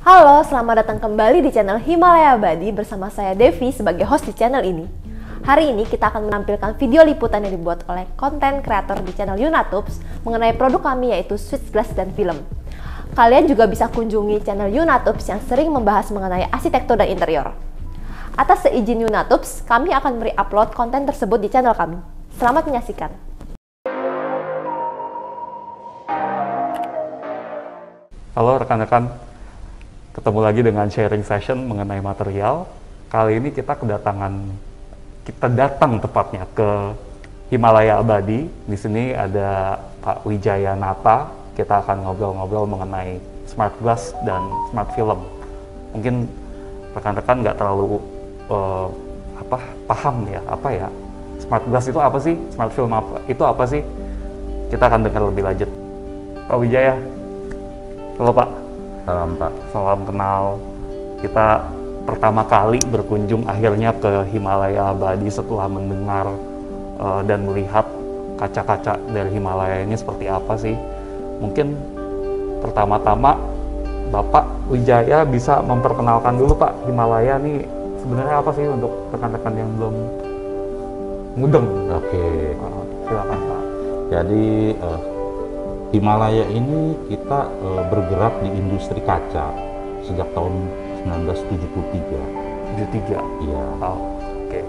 Halo, selamat datang kembali di channel Himalaya Abadi bersama saya Devi sebagai host di channel ini. Hari ini kita akan menampilkan video liputan yang dibuat oleh konten kreator di channel Yunatubes mengenai produk kami yaitu switch glass dan film. Kalian juga bisa kunjungi channel Yunatubes yang sering membahas mengenai arsitektur dan interior. Atas seizin Yunatubes, kami akan mereupload konten tersebut di channel kami. Selamat menyaksikan. Halo rekan-rekan, ketemu lagi dengan sharing session mengenai material. Kali ini kita datang tepatnya ke Himalaya Abadi. Di sini ada Pak Wijaya Nata. Kita akan ngobrol-ngobrol mengenai smart glass dan smart film. Mungkin rekan-rekan nggak terlalu paham ya, smart glass itu apa sih, smart film itu apa sih? Kita akan dengar lebih lanjut. Pak Wijaya. Halo Pak. Salam Pak. Salam kenal. Kita pertama kali berkunjung akhirnya ke Himalaya Abadi setelah mendengar dan melihat kaca-kaca dari Himalaya ini seperti apa sih. Mungkin pertama-tama Bapak Wijaya bisa memperkenalkan dulu Pak, Himalaya ini sebenarnya apa sih untuk rekan-rekan yang belum mudeng. Oke. Silakan Pak. Jadi Himalaya ini kita bergerak di industri kaca sejak tahun 1973. 73. Iya. Oh, oke.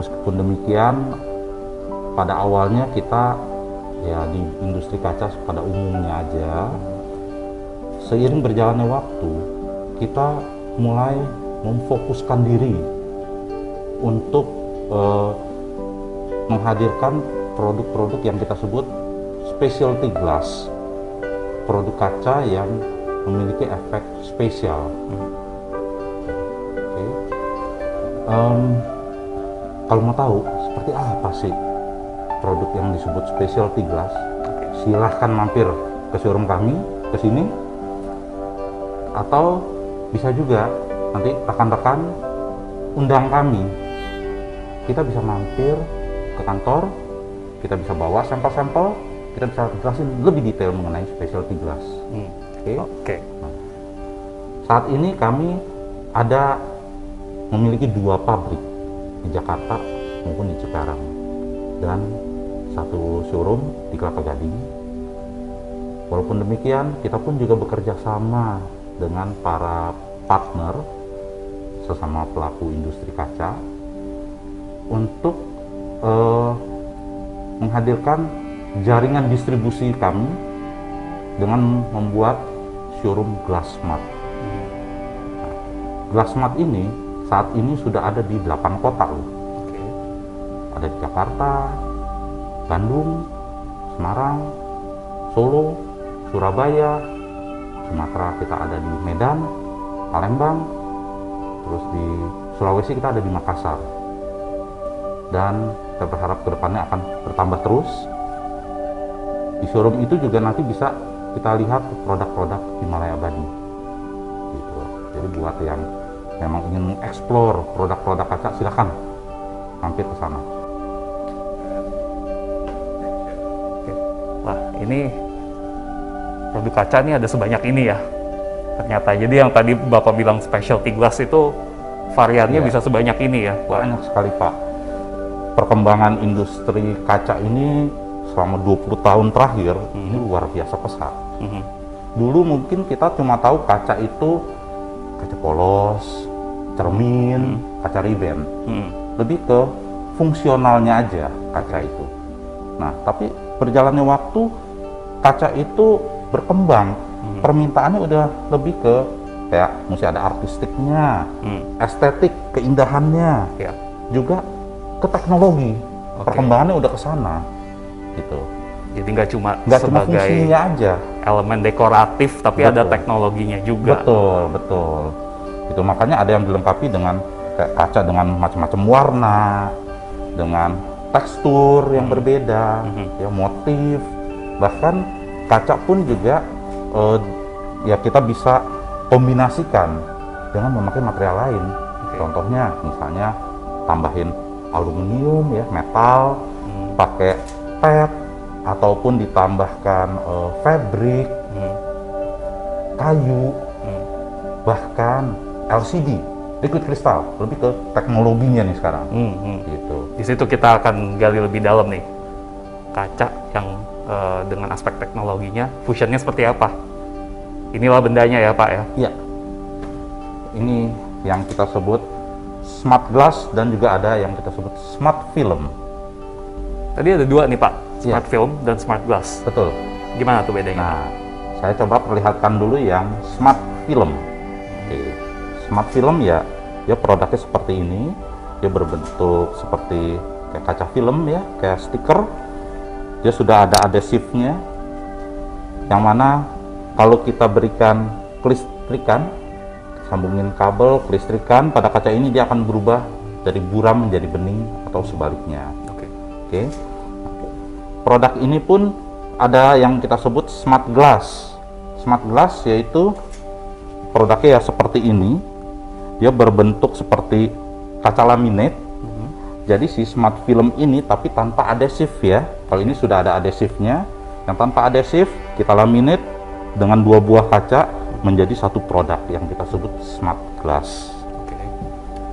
Meskipun demikian, pada awalnya kita ya di industri kaca pada umumnya aja. Seiring berjalannya waktu, kita mulai memfokuskan diri untuk menghadirkan produk-produk yang kita sebut specialty glass, produk kaca yang memiliki efek spesial. Okay. Kalau mau tahu seperti apa sih produk yang disebut specialty glass, silahkan mampir ke showroom kami, ke sini, atau bisa juga nanti rekan-rekan undang kami. Kita bisa mampir ke kantor, kita bisa bawa sampel-sampel, kita bisa jelasin lebih detail mengenai specialty glass. Oke. Nah, saat ini kami memiliki 2 pabrik di Jakarta maupun di Cikarang dan 1 showroom di Kelapa Gading. Walaupun demikian, kita pun juga bekerja sama dengan para partner sesama pelaku industri kaca untuk menghadirkan jaringan distribusi kami dengan membuat showroom Glassmart. Nah, Glassmart ini saat ini sudah ada di 8 kota loh. Ada di Jakarta, Bandung, Semarang, Solo, Surabaya, Sumatera kita ada di Medan, Palembang, terus di Sulawesi kita ada di Makassar. Dan kita berharap kedepannya akan bertambah terus. Di showroom itu juga nanti bisa kita lihat produk-produk Himalaya Abadi. Gitu. Jadi buat yang memang ingin mengeksplor produk-produk kaca, silakan mampir ke sana. Wah, ini produk kaca ini ada sebanyak ini ya. Ternyata. Jadi yang tadi Bapak bilang specialty glass itu variannya bisa sebanyak ini ya. Banyak sekali Pak. Perkembangan industri kaca ini selama 20 tahun terakhir ini luar biasa pesat. Dulu mungkin kita cuma tahu kaca itu kaca polos, cermin, kaca riben. Lebih ke fungsionalnya aja kaca itu. Nah, tapi berjalannya waktu kaca itu berkembang. Permintaannya udah lebih ke kayak mesti ada artistiknya, estetik, keindahannya, juga ke teknologi. Perkembangannya udah ke sana. Gitu. Jadi nggak cuma sebagai fungsinya aja, elemen dekoratif, tapi ada teknologinya juga. Betul. Itu makanya ada yang dilengkapi dengan kayak kaca dengan macam-macam warna, dengan tekstur yang berbeda, ya motif. Bahkan kaca pun juga ya kita bisa kombinasikan dengan memakai material lain. Contohnya misalnya tambahin aluminium ya, metal, pakai PET, ataupun ditambahkan fabric, kayu, bahkan LCD, liquid crystal, lebih ke teknologinya nih sekarang. Gitu. Di situ kita akan gali lebih dalam nih, kaca yang dengan aspek teknologinya, fusionnya seperti apa. Inilah bendanya ya Pak ya? Iya. Ini yang kita sebut smart glass dan juga ada yang kita sebut smart film. Tadi ada dua nih Pak, smart Iya. film dan smart glass. Betul. Gimana tuh bedanya? Nah, saya coba perlihatkan dulu yang smart film. Oke. Smart film ya, dia produknya seperti ini. Dia berbentuk seperti kayak kaca film ya, kayak stiker. Dia sudah ada adesifnya, yang mana kalau kita berikan kelistrikan, sambungin kabel kelistrikan pada kaca ini, dia akan berubah dari buram menjadi bening atau sebaliknya. Oke. Produk ini pun ada yang kita sebut smart glass. Smart glass yaitu produknya ya seperti ini. Dia berbentuk seperti kaca laminate. Jadi si smart film ini tapi tanpa adesif ya. Kalau ini sudah ada adesifnya. Yang tanpa adesif kita laminate dengan dua buah kaca menjadi satu produk yang kita sebut smart glass.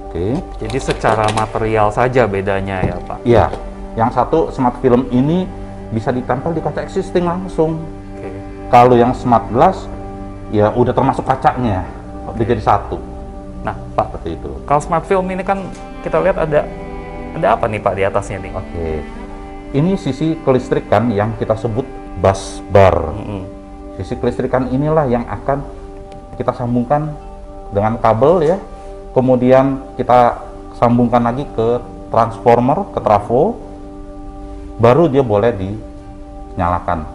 Oke. Jadi secara material saja bedanya ya Pak? Iya. Yang satu smart film ini bisa ditempel di kaca existing langsung. Kalau yang smart glass ya udah termasuk kacanya, udah jadi satu. Nah Pak, Seperti itu. kalau smart film ini kan kita lihat ada apa nih Pak di atasnya nih? Oke. Ini sisi kelistrikan yang kita sebut bus bar. Sisi kelistrikan inilah yang akan kita sambungkan dengan kabel ya. Kemudian kita sambungkan lagi ke transformer, ke trafo. Baru dia boleh dinyalakan.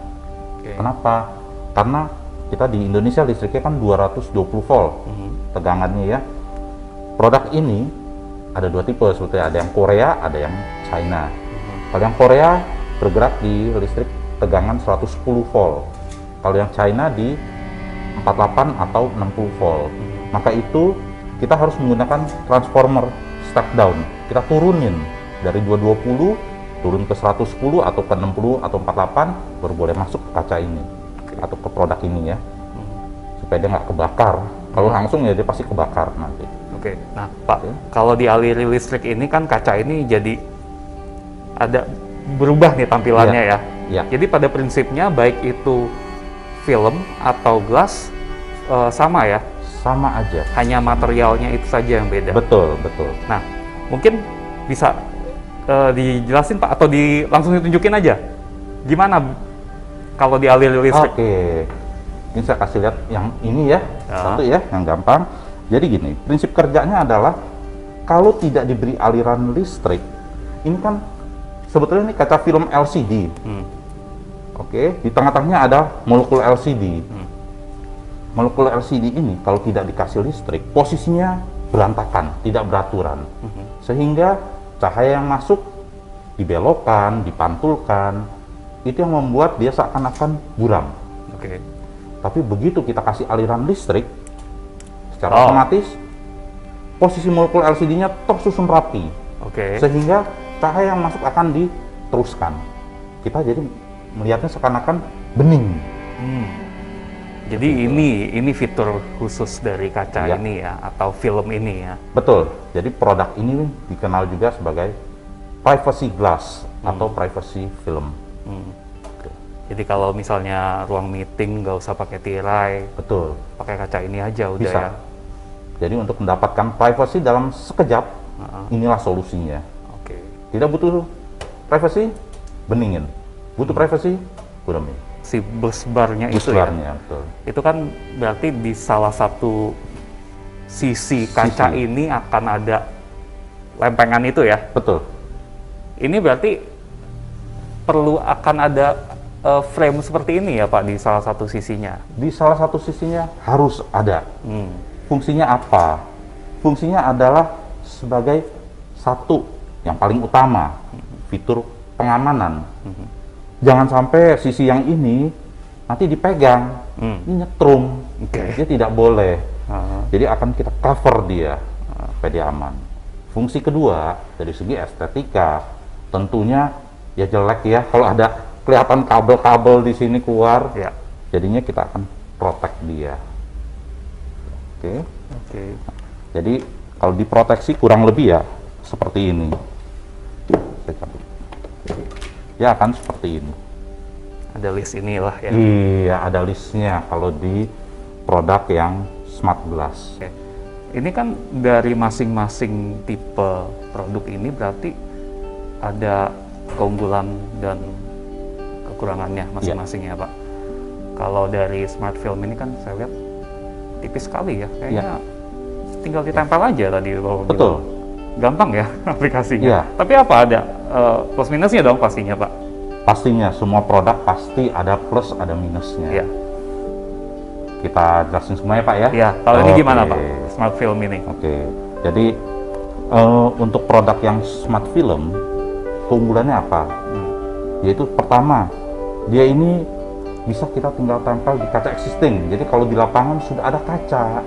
Kenapa? Karena kita di Indonesia listriknya kan 220 volt tegangannya ya. Produk ini ada dua tipe sebetulnya, ada yang Korea, ada yang China. Kalau yang Korea bergerak di listrik tegangan 110 volt. Kalau yang China di 48 atau 60 volt. Maka itu kita harus menggunakan transformer step down. Kita turunin dari 220 turun ke 110 atau ke 60 atau 48 baru boleh masuk ke kaca ini atau ke produk ini ya. Supaya dia nggak kebakar. Kalau langsung ya dia pasti kebakar nanti. Oke, nah Pak, kalau dialiri listrik ini kan kaca ini jadi ada berubah nih tampilannya ya. Iya. Jadi pada prinsipnya baik itu film atau glass sama ya, Sama aja. hanya materialnya itu saja yang beda. Betul, betul. Nah, mungkin bisa dijelasin Pak atau langsung ditunjukin aja gimana kalau dialiri listrik. Oke. Ini saya kasih lihat yang ini ya. Satu ya, yang gampang. Jadi gini, prinsip kerjanya adalah kalau tidak diberi aliran listrik, ini kan sebetulnya ini kaca film LCD. Oke, di tengah-tengahnya ada molekul LCD. Molekul LCD ini kalau tidak dikasih listrik, posisinya berantakan, tidak beraturan. Sehingga cahaya yang masuk dibelokkan, dipantulkan, itu yang membuat dia seakan-akan buram. Oke. Tapi begitu kita kasih aliran listrik, secara otomatis posisi molekul LCD-nya tersusun rapi. Oke. Sehingga cahaya yang masuk akan diteruskan. Kita jadi melihatnya seakan-akan bening. Jadi ini fitur khusus dari kaca Iya. ini ya, atau film ini ya. Betul. Jadi produk ini dikenal juga sebagai privacy glass atau privacy film. Jadi kalau misalnya ruang meeting nggak usah pakai tirai, Betul. pakai kaca ini aja udah Bisa. ya. Jadi untuk mendapatkan privacy dalam sekejap, inilah solusinya. Oke. Tidak butuh privacy, beningin. Butuh privacy, budemin. Si bus barnya itu ya. Busbarnya, betul. Itu kan berarti di salah satu sisi kaca ini akan ada lempengan itu ya. Betul. Ini berarti perlu akan ada frame seperti ini ya Pak di salah satu sisinya. Di salah satu sisinya harus ada. Fungsinya apa? Fungsinya adalah sebagai satu yang paling utama, fitur pengamanan. Jangan sampai sisi yang ini nanti dipegang, ini nyetrum. Dia tidak boleh. Jadi akan kita cover dia supaya dia aman. Fungsi kedua dari segi estetika, tentunya ya jelek ya kalau ada kelihatan kabel-kabel di sini keluar. Ya. Jadinya kita akan protect dia. Oke. Oke. Jadi kalau diproteksi kurang lebih ya seperti ini. Saya cabut. Ya akan seperti ini. Ada list inilah ya. Iya, ada listnya kalau di produk yang smart glass. Oke. Ini kan dari masing-masing tipe produk ini berarti ada keunggulan dan kekurangannya masing-masing ya Pak. Kalau dari smart film ini kan saya lihat tipis sekali ya, kayaknya tinggal ditempel aja tadi Bapak Betul. bilang. Gampang ya aplikasinya. Iya. Tapi apa ada plus minusnya dong pastinya Pak? Pastinya semua produk pasti ada plus ada minusnya. Iya. Kita jelasin semuanya Pak ya. Iya. Kalau ini gimana Oke. Pak? Smart film ini. Oke. Jadi untuk produk yang smart film keunggulannya apa? Yaitu pertama, dia ini bisa kita tinggal tempel di kaca existing. Jadi kalau di lapangan sudah ada kaca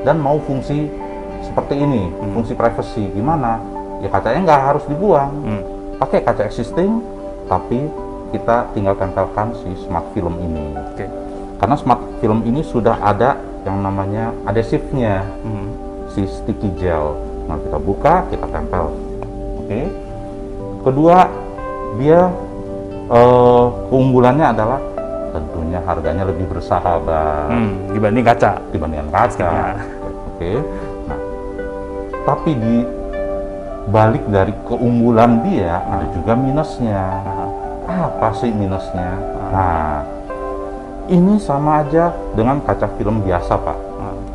dan mau fungsi seperti ini, fungsi privacy gimana? Ya kacanya nggak harus dibuang, pakai kaca existing, tapi kita tinggal tempelkan si smart film ini. Oke. Karena smart film ini sudah ada yang namanya adhesifnya, si sticky gel. Nah kita buka, kita tempel. Oke. Kedua, dia keunggulannya adalah tentunya harganya lebih bersahabat Dibanding kaca. dibandingkan kaca. Pastinya. Oke. Nah, tapi di balik dari keunggulan dia ada juga minusnya. Apa sih minusnya? Nah, ini sama aja dengan kaca film biasa, Pak.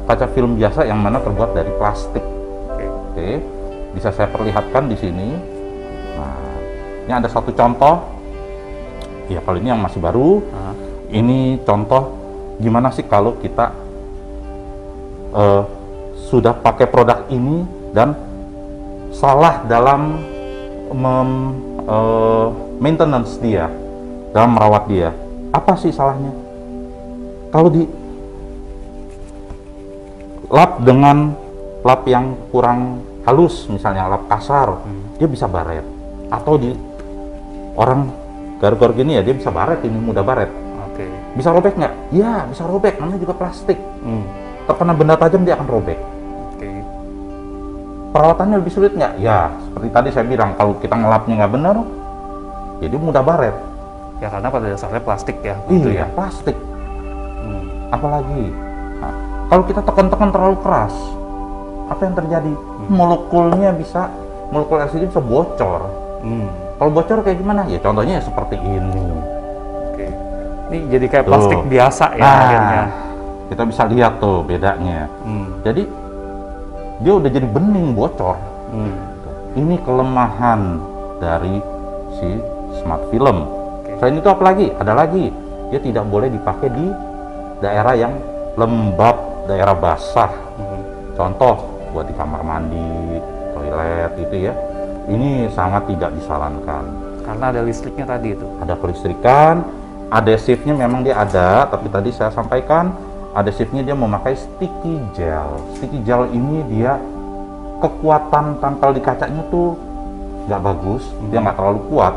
Kaca film biasa yang mana terbuat dari plastik. Oke. Bisa saya perlihatkan di sini. Nah, ini ada satu contoh. Ya, kalau ini yang masih baru. Ini contoh gimana sih kalau kita sudah pakai produk ini dan salah dalam maintenance dia, dalam merawat dia. Apa sih salahnya? Kalau di lap dengan lap yang kurang halus, misalnya lap kasar, dia bisa baret. Atau di orang garuk-garuk gini ya, dia bisa baret, ini mudah baret. Oke. Bisa robek nggak? Ya, bisa robek, namanya juga plastik. Terkena benda tajam dia akan robek. Oke. Perawatannya lebih sulit nggak? Ya, seperti tadi saya bilang, kalau kita ngelapnya nggak benar, jadi mudah baret. Ya karena pada dasarnya plastik ya. Gitu Iya, ya. plastik. Apalagi, nah, kalau kita tekan-tekan terlalu keras, apa yang terjadi? Molekul LCD bisa bocor. Kalau bocor kayak gimana? Ya contohnya seperti ini. Oke. Ini jadi kayak Tuh. plastik biasa ya Nah, akhirnya. kita bisa lihat tuh bedanya. Jadi dia udah jadi bening bocor. Ini kelemahan dari si smart film. Selain itu apa lagi? Ada lagi, dia tidak boleh dipakai di daerah yang lembab, daerah basah. Contoh buat di kamar mandi, toilet itu ya. Ini sangat tidak disarankan. Karena ada listriknya tadi itu. Ada kelistrikan, adhesifnya memang dia ada, tapi tadi saya sampaikan adhesifnya dia memakai sticky gel. Sticky gel ini dia kekuatan tempel di kacanya tuh nggak bagus, dia nggak terlalu kuat.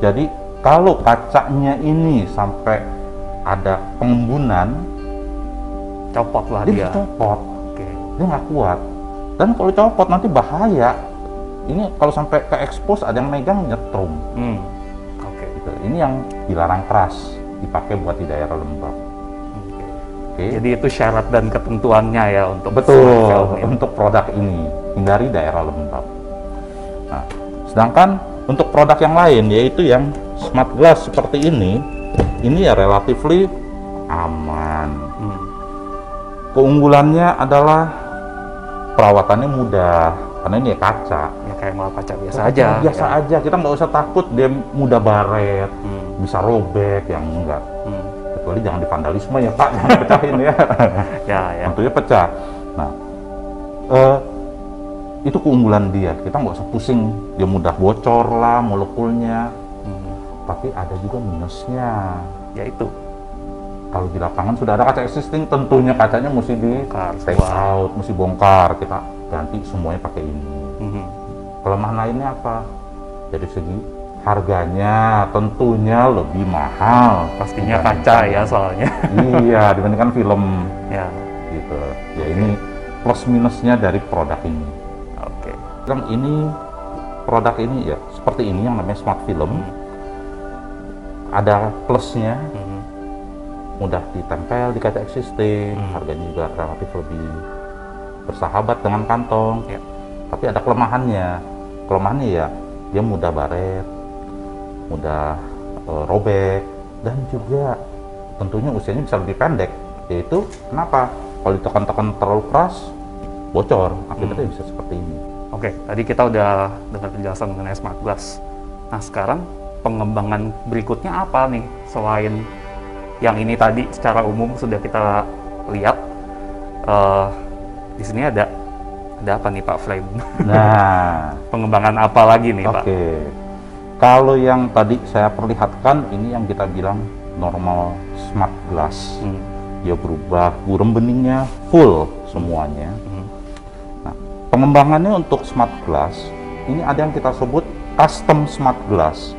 Jadi kalau kacanya ini sampai ada pengembunan, Copot lah dia dia. bisa copot, Oke. dia nggak kuat. Dan kalau copot nanti bahaya. Ini kalau sampai ke expose ada yang megang nyetrum. Oke. Gitu. Ini yang dilarang keras dipakai buat di daerah lembab. Oke. Jadi itu syarat dan ketentuannya ya untuk Betul, smart film ini. untuk produk ini, hindari daerah lembab. Nah, sedangkan untuk produk yang lain, yaitu yang smart glass seperti ini ya relatively aman. Keunggulannya adalah perawatannya mudah, karena ini ya kaca. Ya kayak malah kaca biasa Kaca aja. Biasa ya. aja, kita nggak usah takut dia mudah baret, bisa robek, yang enggak. Kecuali jangan divandalisme ya Pak, jangan pecahin ya. Ya. Tentunya pecah. Nah, itu keunggulan dia. Kita nggak usah pusing, dia mudah bocor lah molekulnya. Tapi ada juga minusnya. Yaitu Kalau di lapangan sudah ada kaca existing, tentunya kacanya mesti di take out, mesti bongkar. Kita ganti semuanya pakai ini. Kelemahan lainnya apa? Dari segi harganya tentunya lebih mahal. pastinya kaca ya soalnya. Iya, dibandingkan film. Ya. gitu. Ya ini plus minusnya dari produk ini. Oke. Yang ini produk ini ya seperti ini yang namanya smart film. Ada plusnya, mudah ditempel di kaca existing, harganya juga relatif lebih bersahabat dengan kantong. Ya. Tapi ada kelemahannya. Kelemahannya ya dia mudah baret, mudah robek, dan juga tentunya usianya bisa lebih pendek. Yaitu kenapa? Kalau ditekan-tekan terlalu keras, bocor. Akibatnya bisa seperti ini. Oke, tadi kita udah dengar penjelasan mengenai smart glass. Nah, sekarang pengembangan berikutnya apa nih? Selain yang ini tadi secara umum sudah kita lihat, di sini ada apa nih Pak Frame? Nah, Pengembangan apa lagi nih Pak? oke. Kalau yang tadi saya perlihatkan, ini yang kita bilang normal smart glass. Dia berubah, burem beningnya full semuanya. Nah, pengembangannya untuk smart glass, ini ada yang kita sebut custom smart glass.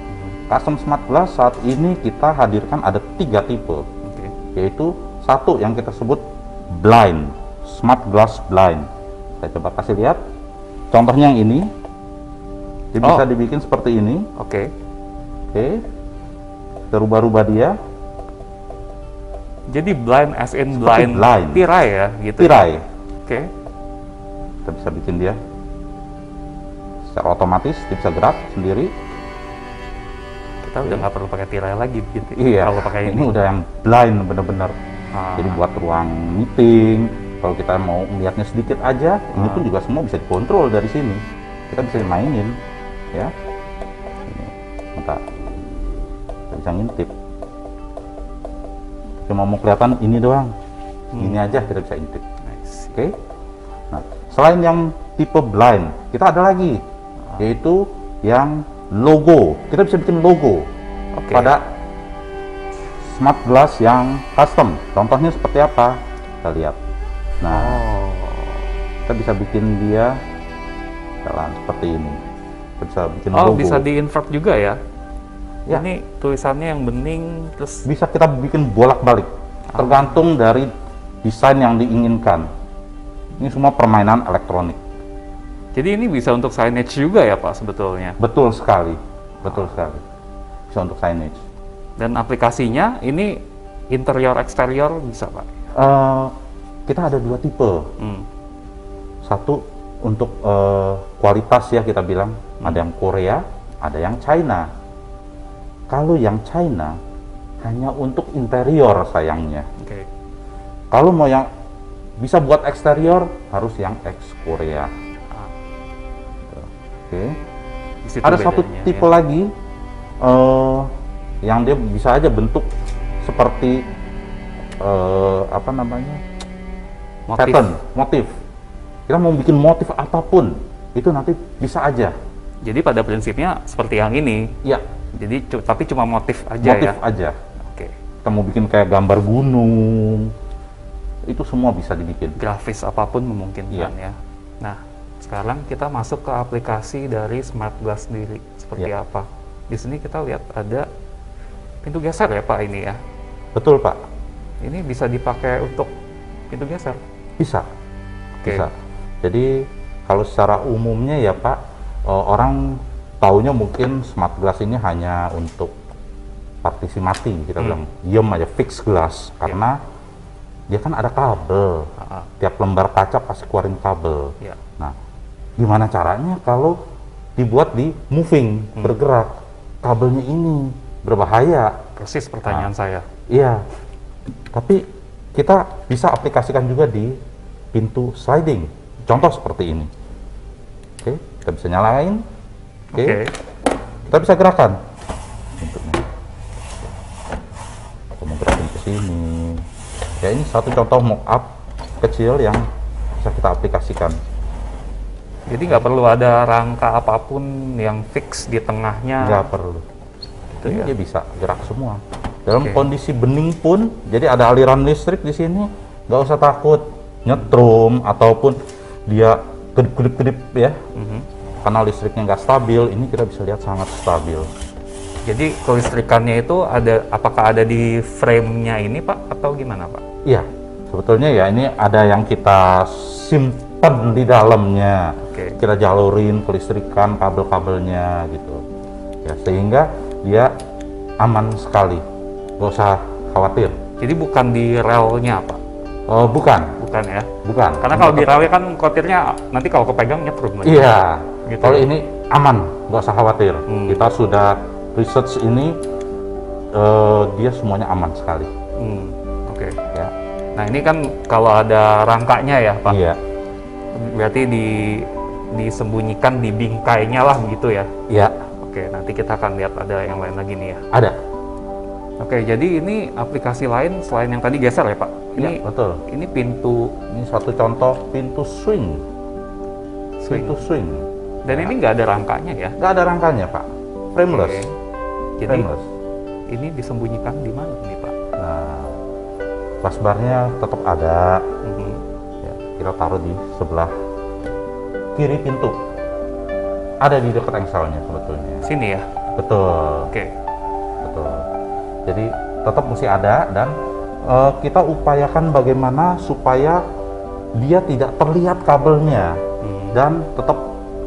Custom smart glass saat ini kita hadirkan ada 3 tipe. Oke. Yaitu satu yang kita sebut blind, smart glass blind. Saya coba kasih lihat. Contohnya yang ini. Dia bisa dibikin seperti ini. Oke. Oke. Kita rubah-rubah dia. Jadi blind as in Seperti blind. tirai ya gitu. Tirai. Oke. Kita bisa bikin dia secara otomatis, dia bisa gerak sendiri. Kita udah nggak perlu pakai tirai lagi gitu. Iya. Kalau pakai Ini udah yang blind bener-bener. Jadi buat ruang meeting, kalau kita mau melihatnya sedikit aja, ini pun juga semua bisa dikontrol dari sini. Kita bisa mainin, ya. Ini, maka kita bisa ngintip. Cuma mau kelihatan ini doang, ini aja kita bisa intip. Nice. Oke. Nah, selain yang tipe blind, kita ada lagi, yaitu yang logo. Kita bisa bikin logo pada smart glass yang custom. Contohnya seperti apa? Kita lihat. Nah, kita bisa bikin dia jalan seperti ini. Kita bisa bikin logo. Bisa di-invert juga ya? Ya. Ini tulisannya yang bening, terus Bisa kita bikin bolak-balik, tergantung dari desain yang diinginkan. Ini semua permainan elektronik. jadi ini bisa untuk signage juga ya Pak sebetulnya? Betul sekali, betul sekali. Bisa untuk signage. Dan aplikasinya ini interior eksterior bisa Pak? Kita ada 2 tipe. Satu untuk kualitas ya kita bilang, ada yang Korea, ada yang China. Kalau yang China hanya untuk interior sayangnya. Oke. Kalau mau yang bisa buat eksterior harus yang ex Korea. Oke. Di situ Ada satu bedanya, tipe ya. lagi yang dia bisa aja bentuk seperti apa namanya? Motif. Pattern, motif. Kita mau bikin motif apapun, itu nanti bisa aja. Jadi pada prinsipnya seperti yang ini. Ya, Jadi tapi cuma motif aja motif ya. aja. Oke. Kita mau bikin kayak gambar gunung, itu semua bisa dibikin. Grafis apapun memungkinkan Iya. ya. Nah, sekarang kita masuk ke aplikasi dari smart glass sendiri seperti Iya. apa. Di sini kita lihat ada pintu geser ya Pak ini ya. Betul Pak, Ini bisa dipakai untuk pintu geser. bisa. Oke. Bisa. Jadi kalau secara umumnya ya Pak, orang taunya mungkin smart glass ini hanya untuk partisi mati, kita bilang diem aja, fix glass, karena dia kan ada kabel. Tiap lembar kaca pasti keluarin kabel. Ya. Nah, gimana caranya kalau dibuat di moving, bergerak? Kabelnya ini berbahaya. Persis pertanyaan saya. Iya, tapi kita bisa aplikasikan juga di pintu sliding. Contoh seperti ini. Oke, kita bisa nyalain. Oke, kita bisa gerakan. Pintunya. Kita mau gerakin ke sini. Ya ini satu contoh mock-up kecil yang bisa kita aplikasikan. Jadi nggak perlu ada rangka apapun yang fix di tengahnya. Nggak perlu. Gitu Ini ya. dia bisa gerak semua. Dalam Oke. kondisi bening pun, jadi ada aliran listrik di sini, nggak usah takut nyetrum ataupun dia kedip-kedip ya. Karena listriknya nggak stabil, ini kita bisa lihat sangat stabil. Jadi kelistrikannya itu ada, apakah ada di frame-nya ini Pak atau gimana Pak? Iya, Sebetulnya ya ini ada yang kita simpan di dalamnya. Oke. Kita jalurin kelistrikan kabel-kabelnya gitu. Ya, sehingga dia aman sekali. Nggak usah khawatir. Jadi bukan di relnya, Pak? Oh, bukan. Bukan ya? Bukan. Karena kalau di relnya kan kotirnya nanti kalau kepegang nyetrum lagi. Iya. Gitu. Kalau ini aman, nggak usah khawatir. Kita sudah research ini, dia semuanya aman sekali. Oke. Ya. Nah ini kan kalau ada rangkanya ya, Pak? Iya. Berarti disembunyikan di bingkainya lah begitu ya? Iya. Oke, nanti kita akan lihat ada yang lain lagi nih ya. Ada. Oke, jadi ini aplikasi lain selain yang tadi geser ya, Pak? Ini Iya, betul. Ini pintu Ini satu contoh pintu swing. swing. Pintu swing. Dan ini nggak ada rangkanya ya? Nggak ada rangkanya, Pak. Frameless. Oke. Jadi Frameless. ini disembunyikan di mana nih, Pak? Nah, busbarnya tetap ada. Mhm. Ya, kita taruh di sebelah kiri pintu. Ada di dekat engselnya sebetulnya. Sini ya? Betul. Oke. Betul. Jadi tetap mesti ada dan kita upayakan bagaimana supaya dia tidak terlihat kabelnya dan tetap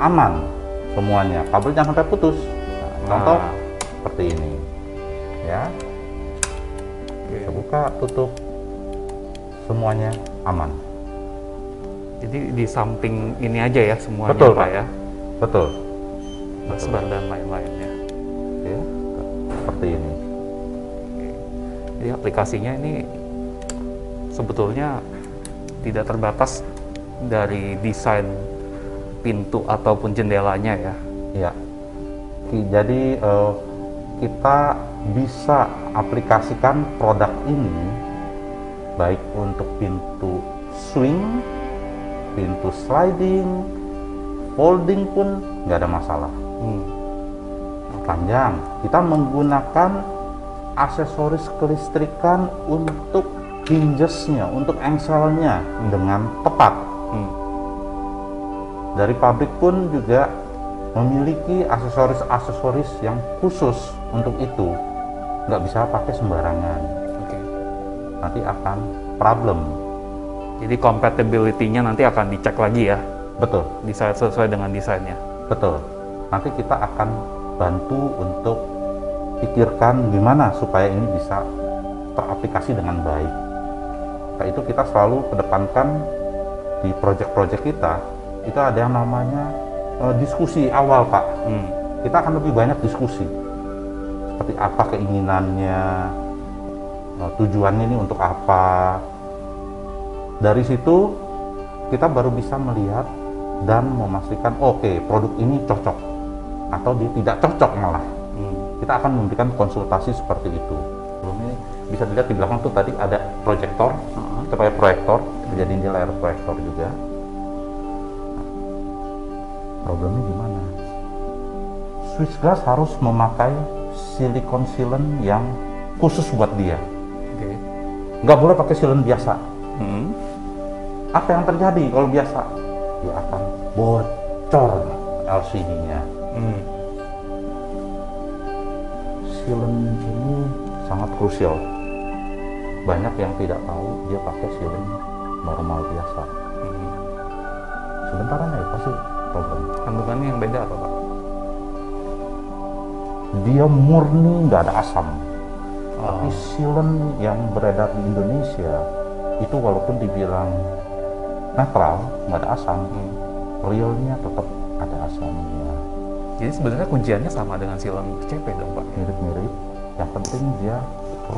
aman semuanya. Kabel jangan sampai putus. Nah, contoh seperti ini, ya. Kita buka, tutup, semuanya aman. Jadi di samping ini aja ya semuanya, Betul, Pak Pak. ya? Betul. Busbar dan lain-lainnya. Ya, seperti ini. Jadi aplikasinya ini sebetulnya tidak terbatas dari desain pintu ataupun jendelanya ya. Ya. Jadi kita bisa aplikasikan produk ini baik untuk pintu swing, pintu sliding, folding pun nggak ada masalah. Panjang, kita menggunakan aksesoris kelistrikan untuk hingesnya, untuk engselnya dengan tepat. Dari pabrik pun juga memiliki aksesoris-aksesoris yang khusus untuk itu. Nggak bisa pakai sembarangan. Oke. Nanti akan problem. Jadi compatibility-nya nanti akan dicek lagi ya, Betul, sesuai dengan desainnya. betul. Nanti kita akan bantu untuk pikirkan gimana supaya ini bisa teraplikasi dengan baik. Nah, itu kita selalu kedepankan di proyek-proyek kita, itu ada yang namanya diskusi awal, Pak. Kita akan lebih banyak diskusi. Seperti apa keinginannya, tujuannya ini untuk apa. Dari situ kita baru bisa melihat dan memastikan oke, produk ini cocok atau dia tidak cocok malah. Kita akan memberikan konsultasi seperti itu. Belum ini bisa dilihat di belakang tuh tadi ada proyektor, kita pakai proyektor, jadi ini layar proyektor juga. Problemnya gimana? Swiss glass harus memakai silikon sealant yang khusus buat dia. Oke. Nggak boleh pakai sealant biasa. Apa yang terjadi kalau biasa? Dia akan bocor LCD-nya. Sealant ini sangat krusial. Banyak yang tidak tahu dia pakai sealant normal biasa. Sebentar aja pasti problem. Kandungannya yang beda apa, Pak? Dia murni nggak ada asam. Oh. Tapi sealant yang beredar di Indonesia itu walaupun dibilang netral, nggak ada asam, realnya tetap ada asamnya. Jadi sebenarnya kunciannya sama dengan silang CP dong, Pak? Mirip-mirip. Yang penting dia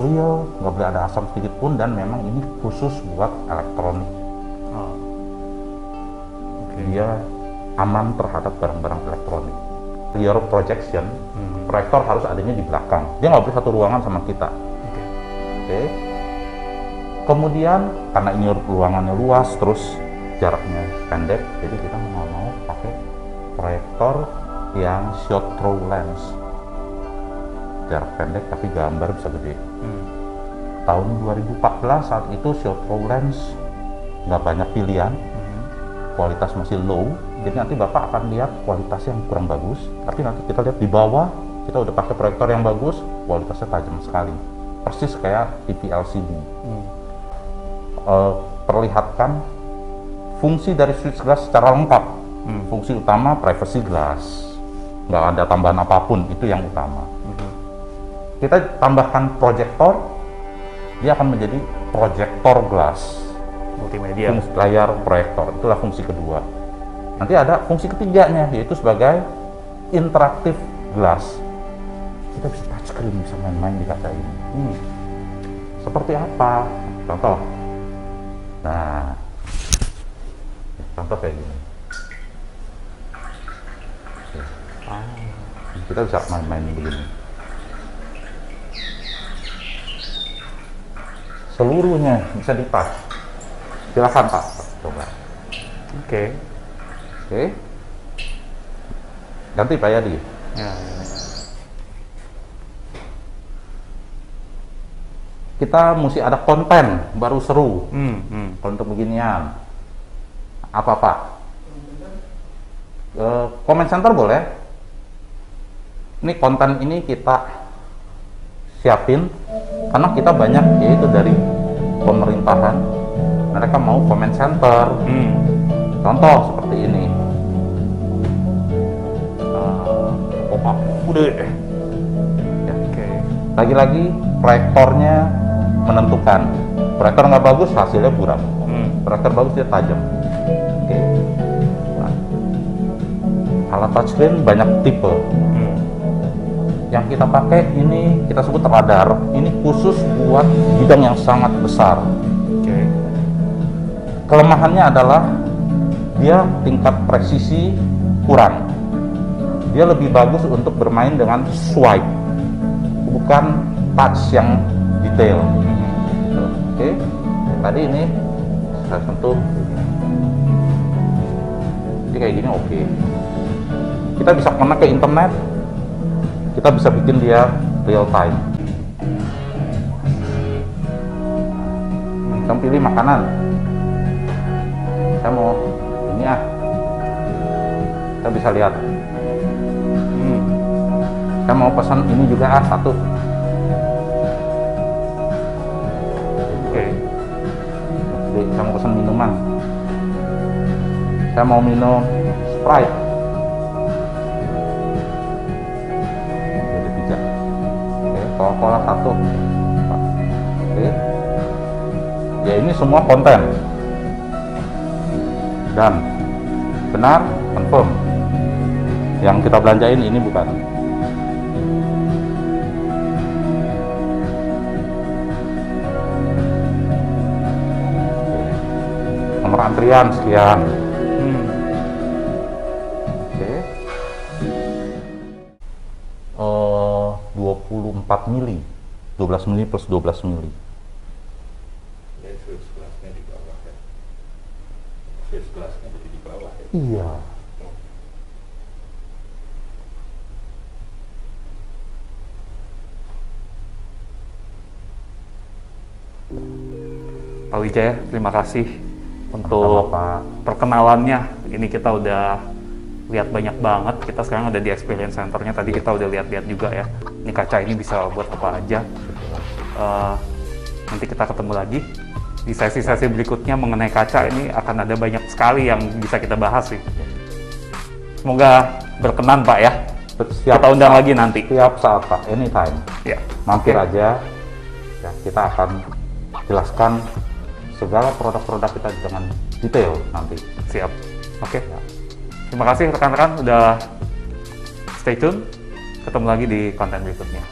real, nggak boleh ada asam sedikit pun, dan memang ini khusus buat elektronik. Oh. Oke. Dia aman terhadap barang-barang elektronik. Clear projection, proyektor harus adanya di belakang. Dia nggak boleh satu ruangan sama kita. Oke. Oke. Kemudian karena ini ruangannya luas, terus jaraknya pendek, jadi kita mau pakai proyektor yang short throw lens, jarak pendek tapi gambar bisa gede. Tahun 2014 saat itu short throw lens nggak banyak pilihan, kualitas masih low, jadi nanti Bapak akan lihat kualitas yang kurang bagus, tapi nanti kita lihat di bawah kita udah pakai proyektor yang bagus, kualitasnya tajam sekali, persis kayak TV LCD. perlihatkan fungsi dari switch glass secara lengkap. Fungsi utama privacy glass, nggak ada tambahan apapun, itu yang utama. Kita tambahkan proyektor, dia akan menjadi proyektor glass, multimedia, fungsi layar proyektor, itulah fungsi kedua. Nanti ada fungsi ketiganya, yaitu sebagai interaktif glass. Kita bisa touchscreen, bisa main-main di kaca ini. Seperti apa? Contoh. Nah, contoh kayak gini. Kita bisa main-main begini. Seluruhnya bisa di-touch. Silakan Pak, coba. Oke. Ganti Pak Yadi. Ya. Kita mesti ada konten baru seru. Untuk beginian. Apa Pak? Comment center boleh. Ini konten ini kita siapin karena kita banyak, yaitu dari pemerintahan, mereka mau comment center. Contoh seperti ini. Udah. Ya. Oke. Lagi-lagi proyektornya menentukan. Proyektor nggak bagus, hasilnya buram. Proyektor bagus, dia tajam. Oke. Nah, alat touchscreen banyak tipe. Yang kita pakai ini kita sebut radar. Ini khusus buat bidang yang sangat besar. Kelemahannya adalah dia tingkat presisi kurang. Dia lebih bagus untuk bermain dengan swipe, bukan touch yang detail. Oke. Tadi ini saya sentuh. Jadi kayak gini oke. Kita bisa connect ke internet. Kita bisa bikin dia real time. Kamu pilih makanan. Saya mau ini ah. Kita bisa lihat. Saya mau pesan ini juga ah, satu. Oke. Jadi, saya mau pesan minuman. Saya mau minum Sprite. Jadi 3. Oke, Coca-Cola 1. Oke. Ya ini semua konten. Dan benar, confirm. Yang kita belanjain ini bukan. Nomor antrian sekian. Oke. 24 mili, 12 mili plus 12 mili. Switch glass-nya di bawah ya. Switch glass-nya jadi di bawah ya. Iya. Pak Wijaya, terima kasih untuk perkenalannya. Ini kita udah lihat banyak banget. Kita sekarang ada di experience centernya. Tadi kita udah lihat-lihat juga ya. Ini kaca ini bisa buat apa aja. Nanti kita ketemu lagi di sesi-sesi berikutnya mengenai kaca. Ini akan ada banyak sekali yang bisa kita bahas sih. Semoga berkenan Pak ya. Kita undang lagi nanti. Tiap saat Pak, anytime. Ya. Mampir aja. Ya, kita akan jelaskan segala produk-produk kita dengan detail nanti. Siap. Oke. Terima kasih rekan-rekan udah stay tune. Ketemu lagi di konten berikutnya.